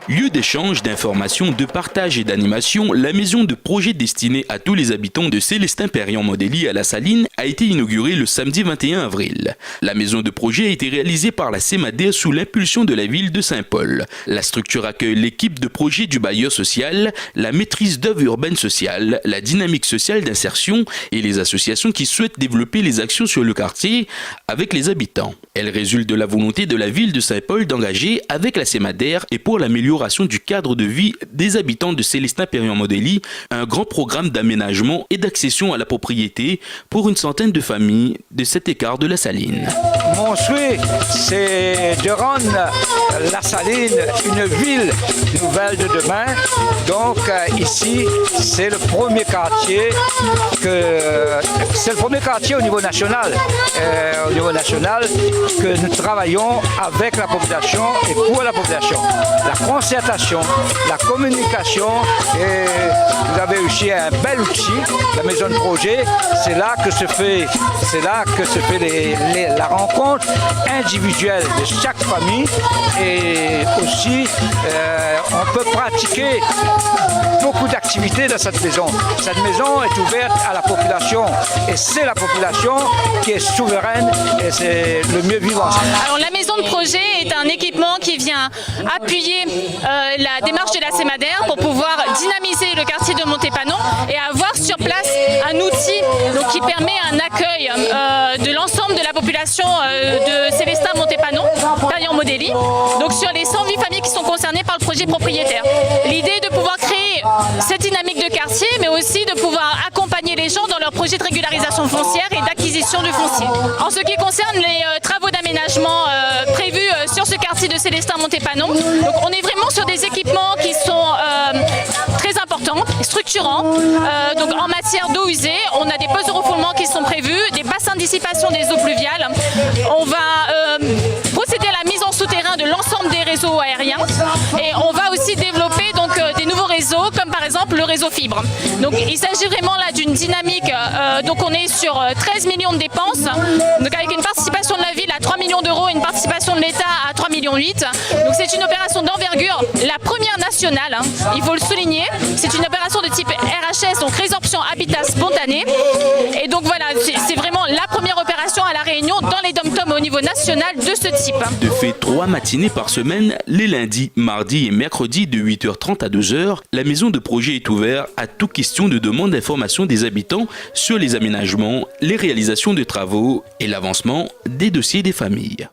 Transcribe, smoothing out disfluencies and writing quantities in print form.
Lieu d'échange, d'information, de partage et d'animation, la maison de projet destinée à tous les habitants de Célestin-Perriand-Modély à La Saline a été inaugurée le samedi 21 avril. La maison de projet a été réalisée par la CEMADER sous l'impulsion de la ville de Saint-Paul. La structure accueille l'équipe de projet du bailleur social, la maîtrise d'œuvre urbaine sociale, la dynamique sociale d'insertion et les associations qui souhaitent développer les actions sur le quartier avec les habitants. Elle résulte de la volonté de la ville de Saint-Paul d'engager avec la CEMADER et pour l'amélioration du cadre de vie des habitants de Célestin-Perriand-Modély un grand programme d'aménagement et d'accession à la propriété pour une centaine de familles de cet écart de La Saline. Mon souhait, c'est de rendre La Saline une ville nouvelle de demain. Donc ici, c'est le premier quartier au niveau national. Que nous travaillons avec la population et pour la population. La concertation, la communication, et vous avez aussi un bel outil, la maison de projet. C'est là que se fait la rencontre individuelle de chaque famille et aussi on peut pratiquer beaucoup d'activités dans cette maison. Cette maison est ouverte à la population et c'est la population qui est souveraine et c'est le mieux vivant. Alors la maison de projet est un équipement qui vient appuyer la démarche de la CEMADER pour pouvoir dynamiser le quartier de Montépanon et avoir sur place un outil qui permet un accueil de l'ensemble de la population de Célestin-Montépanon, Perriand-Modély, donc sur les 108 familles qui sont concernées par le projet propriétaire. L'idée est de pouvoir créer cette dynamique de quartier, mais aussi de pouvoir accompagner les gens dans leur projet de régularisation foncière et d'acquisition du foncier. En ce qui concerne les travaux d'aménagement prévus sur ce quartier de Célestin-Montépanon, donc on est vraiment sur des équipements qui sont très importants, structurants. Donc en matière d'eau usée, on a des postes de refoulement qui sont prévus, des bassins de dissipation des eaux pluviales. On va procéder à la mise en souterrain de l'ensemble des réseaux aériens et on va aussi développer des nouveaux réseaux comme par exemple le réseau fibre. Donc il s'agit vraiment là d'une dynamique, donc on est sur 13 millions de dépenses, donc avec une participation de la ville à 3 millions d'euros et une participation de l'État à 3,8 millions. Donc c'est une opération d'envergure, la première nationale, il faut le souligner. C'est une opération de type RHS, donc résorption habitat spontané. Et donc voilà, c'est vraiment la première opération à La Réunion dans les dom-toms au niveau national de ce type. De fait, 3 matinées par semaine, les lundis, mardis et mercredis de 8h30 à 2h, la maison de projet est ouverte à toute question de demande d'information des habitants sur les aménagements, les réalisations de travaux et l'avancement des dossiers des familles.